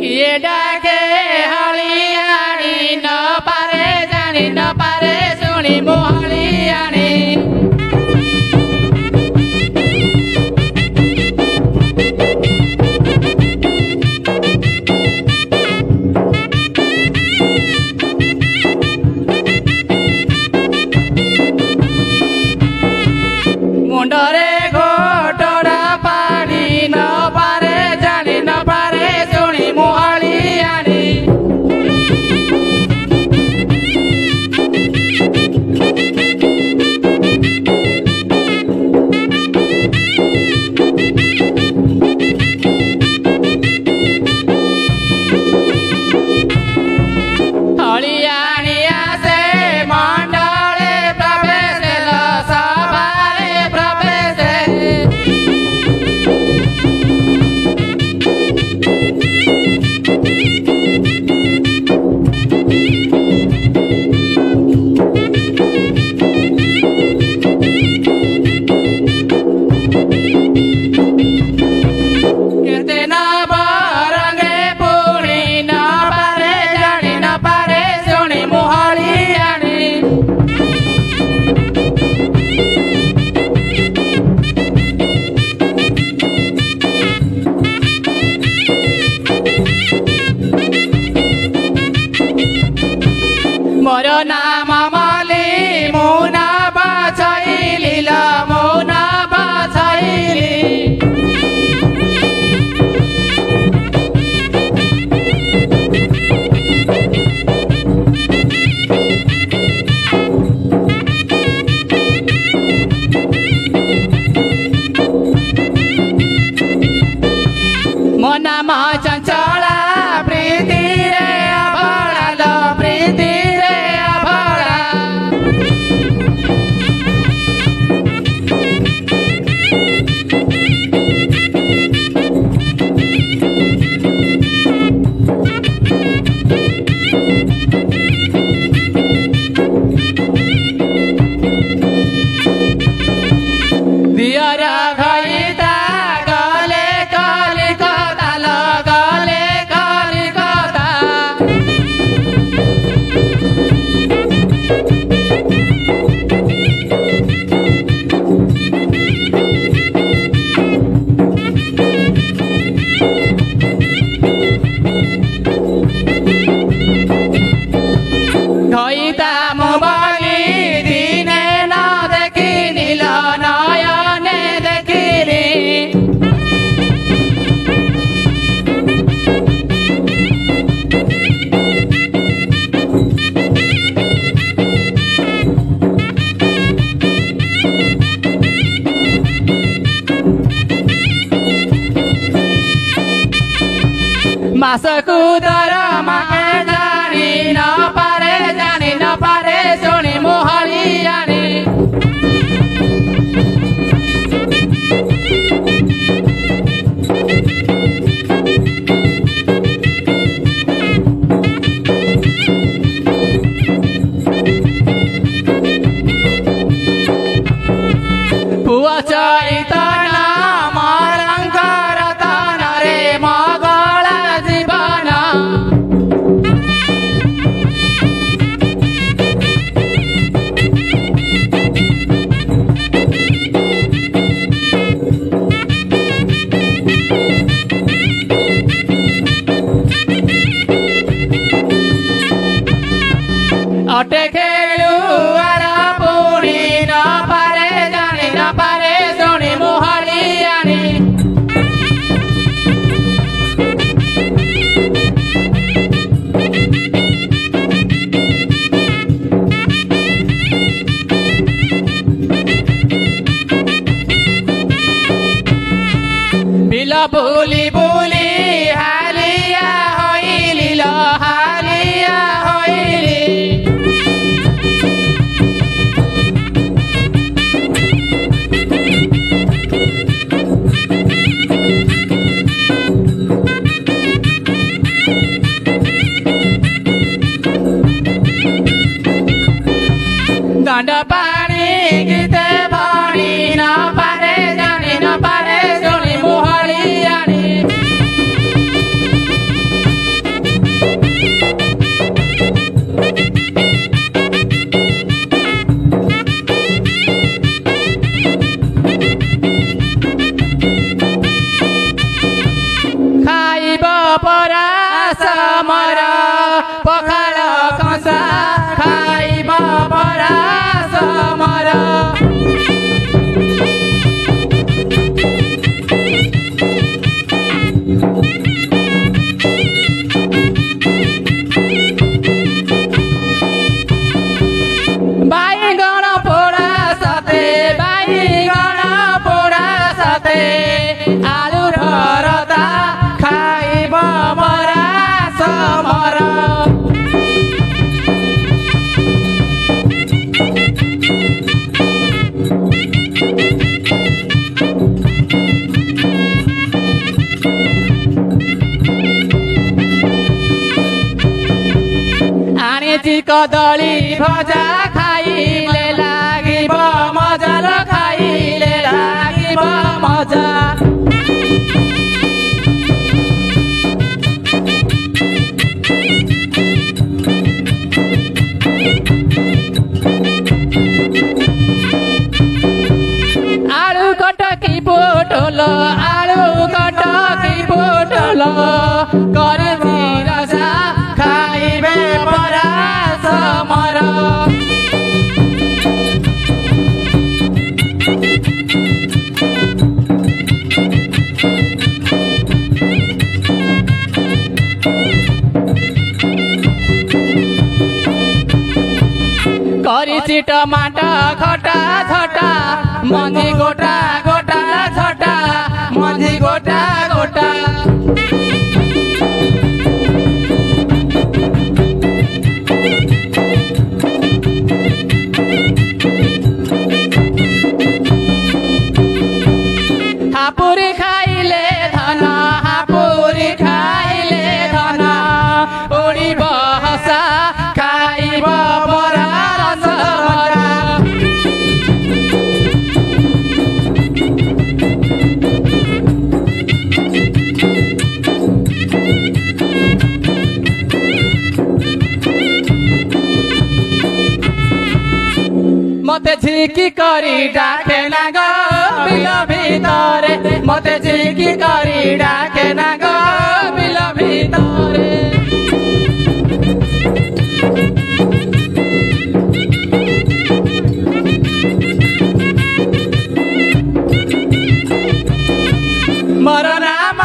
किए डाके हलियाणी न पारे जानी न पारे सुनी मु हलियाणी मुंडरे घोटड़ा पानी न पारे जानी न पारे सुनी मु हलियाणी हलियाणी आसे मंडले प्रवेश सभारे प्रवेश कहते न बरंगे पुणी न पारे जानी न पारे सुनी मु हलियाणी मोर नाम मली मु ना बछैली ल मु ना बछैली मो नाम चंचला प्रीति रे अभड़ा लो प्रीति रे अभड़ा दियर घइता गले कलिकता ल गले कलिकता घइता मोबाइल दिने न देखिनी ल नयने देखिनी मासकु दरमा जानी न पारे जानी न पारे सुनी मु हलियाणी पुआ चैतन मरंकर तन रे मगला जीवन अटे खेलू आरा पुणी न पारे जानी न पारे सुनी मु हलियाणी बिल बुली बुली हालिया होइली ल हालिया होइली दंड पानी गीते भाणी न पारे जानी न पारे सुनी मु हलियाणी परा समर पखाल कंसा खाइब परा समर बाइगण पोड़ा साथे बाइगण पोड़ा साथे आलु रता खाइब परा समर आनिची कदली भजा खाइले लागिब मजा र खाइले लागिब मजा आलु कटकी पोटल आलु कटकी पोटल करजी रसा खाइबे परा समर करिछि टमाटर खटा छटा मन्झी गोटा गोटा छटा मन्झी गोटा गोटा हापुरी खाइले धन हापुरी खाइले धन उडी बहसा खाइब परा समर मते झिकी करी डाके ना गो बिल भितरे मते झिकी करी डाके ना गो बिल भितरे मोर नाम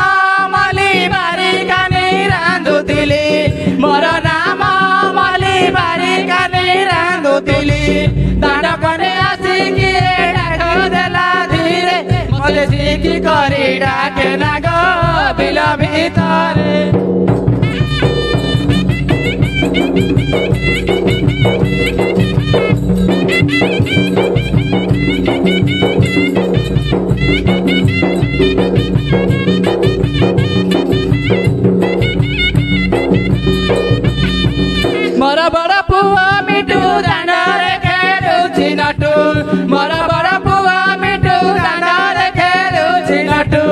मली बारी कानी रांधुतिली मोर नाम मली बारी कानी रांधुतिली दांड पने आसिकी डाक देला धीरे मते झिकी करी डाके ना गो बिल भितरे मोर बड़ पुआ मिठू दांडरे खेलुछि नटू मोर बड़ पुआ मिठू दांडरे खेलुछि नटू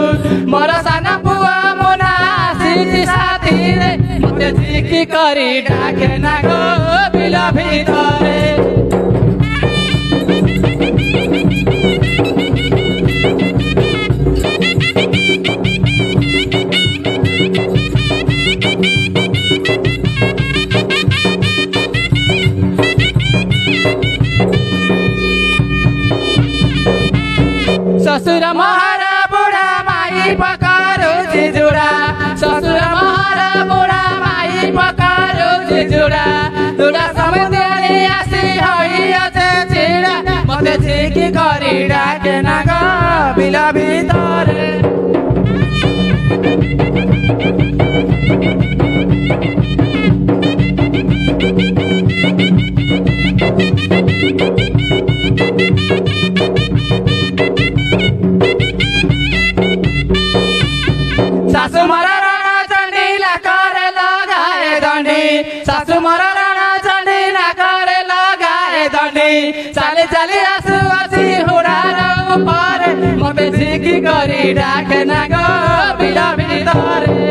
मोर साना पुआ मोना आसिछि साथी रे मते झिकी करी डाके ना गो बिल भितरे ससुर महारा बुढा माई पकारुछि जुडा ससुर महारा बुढा माई पकारुछि जुडा जुडा समुद्रले आसी हइयाछे छिडा मते झिकी करी डाके ना गो बिल भितरे सासु मरा राणा चंडीला करे लगाए दंडी सासु मरा राणा चंडीला करे लगाए दंडी चाली चाली आसु आसी हुडार ऊपर मते झिकी करी डाके ना गो बिल भितरे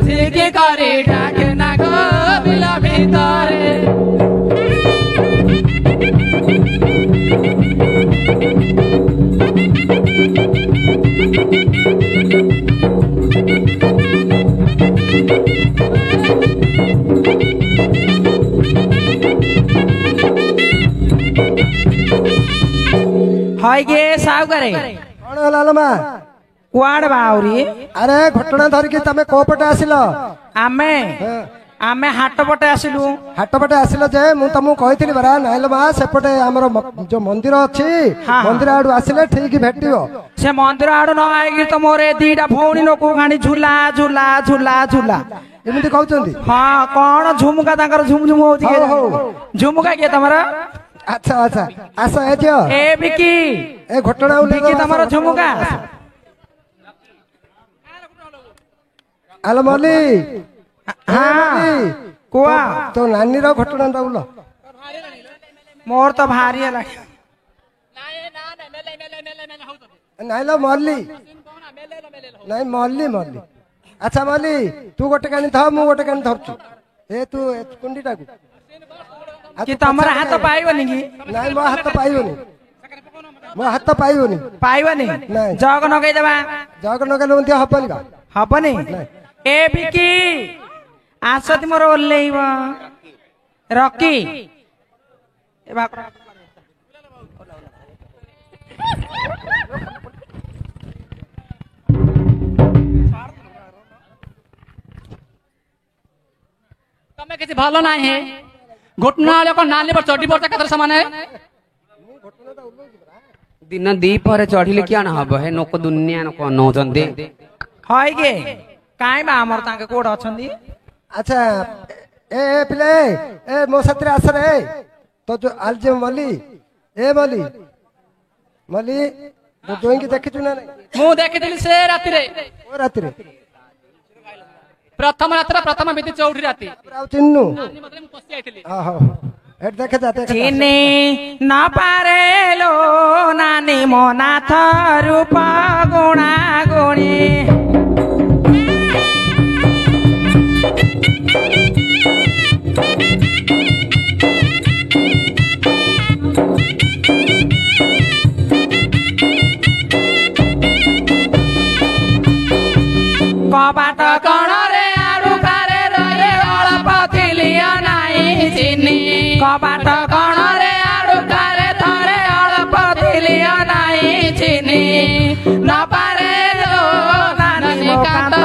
ঝিকি করে ডাকে না গো বিল ভিতরে हाय गे साव करे कौन होला लो मा कुआड़ बाउरी अरे घटना धरिकी तमे को पटे आसिलो आमे आमे हाट पटे आसिलु हाट पटे आसिलो जे मु तमु कहिथिली बरा नाइलो मा सेपटे हमर जो मंदिर अछि मंदिर आडू आसिले ठीक भेटियो से मंदिर आडू न आइगी त मोरे दीटा भौणी नको गाणी झुला झुला झुला झुला एमिति कहउचंदी हां कोन झुमका ताकर झुम झुम होती के झुमका के तमरा अच्छा अच्छा आसा ए जो ए बिकी ए घटना उले बिकी तमरा झुमका आलो मली हां कुआ तो नानी रो घटना उलो मोर तो भारी है नाइलो मल्ली नहीं मल्ली मल्ली अच्छा मल्ली तू गोटे कानी थ मु गोटे कानी धरछु ए तू कुंडीटा को कि तमरा हाथ पाइबनी कि नहीं मो हाथ पाइबनी मो हाथ पाइबनी पाइबनी जग नगै देबा जग नगले उंती हबनी बा हबनी ए बिकी आसति मोर ओल्लेइब रकी ए बा तमे किसी भालो नाही है घटना लोक नाली पर चढ़ी पड़ता कतर समान है दिन दी पर चढ़िले क्या ना हब हे नोक दुनिया न को नौजंदे हाय गे काई बा हमर ताके कोड अछंदी अच्छा ए पिले ए मो साथरे आस रे तो जो आल जे मली ए मली मली तो जोई के देखि चुना नहीं मु देखिथिली से राति रे ओ राति रे प्रथम रात्र प्रथम बिति चौठी राति आउ चिन्नु नानी मतलब मु पसी आइथिली हां हां हेड देखे जाते चिनी न पारेलो नानी मो नाथ रूप गुणा गुणी कबाट कण रे आडू कारे रे अळप थिलिया नाही चिनी कबाट कण रे आडू कारे थरे अळप थिलिया नाही चिनी न पारे लो नानी कांत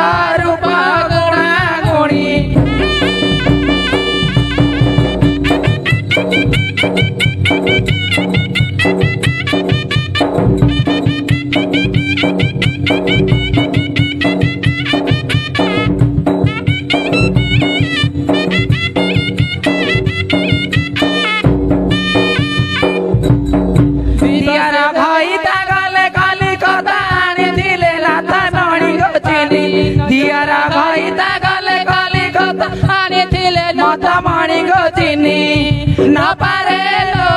रूप गुणा गुणी मणी गो चिनी न पारे लो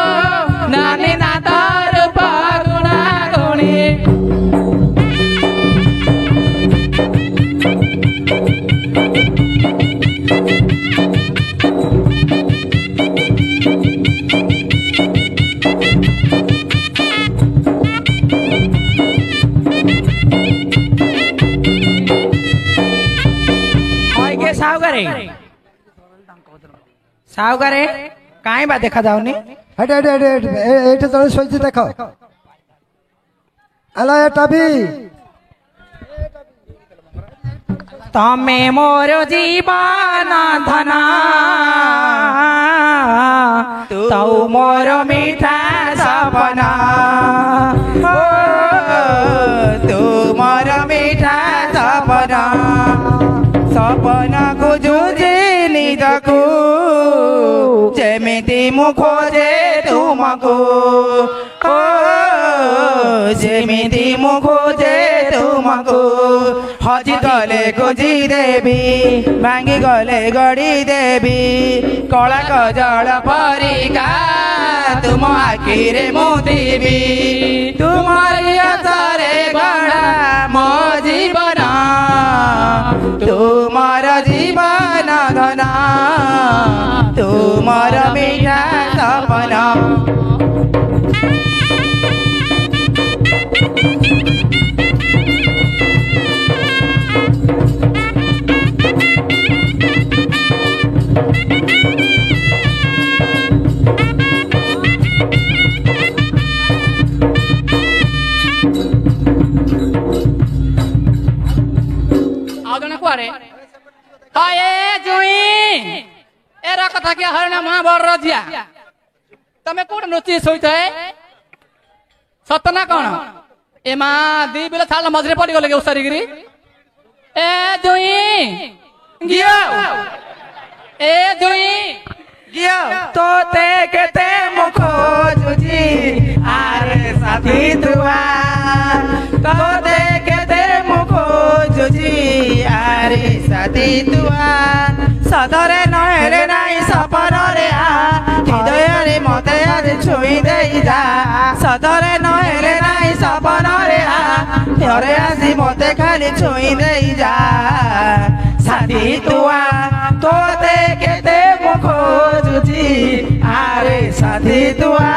नानी नाथ रूप गुणा गुणी सावगारे काई बा देखा जाउनी हट हट हट एठे जने सोइछि देखो आला एटा भी तमे मोर जीवन धना तौ मोर मीठा सपना तू मोर मीठा सपना सपना को जुझे निदको जेमिति मु खोजे तुमको जेमिति मु खोजे तुमको हजी गले खोजी देवी भांगी गले गड़ी देवी कला कजल परिका तुम आखिरे मुदिबी तुमरी आसरे गढ़ा मो जीवन ତୁମର ଜୀବନ ଧନ ତୁମର ମିଠା ସପନ एरा कथा क्या हरना मां बर रजिया तमे कोड नोची सोइते सतना कोन ए मां दी बेला थाल मजरे पड़ी गले उसारी गिरी ए जुई गियो ए जुई गियो तोते केते मुखो जुजी आरे साथी तुआ तोते केते मुखो जुजी आरे साथी तुआ सदरे नहेले नाई सपनरे आ हृदयरे मते आज छुई देई जा सदरे नहेले नाई सपनरे आ थरे आसी मते खाली छुई देई जा साथी तुआ तोते केते मुखो जुजी आरे साथी तुआ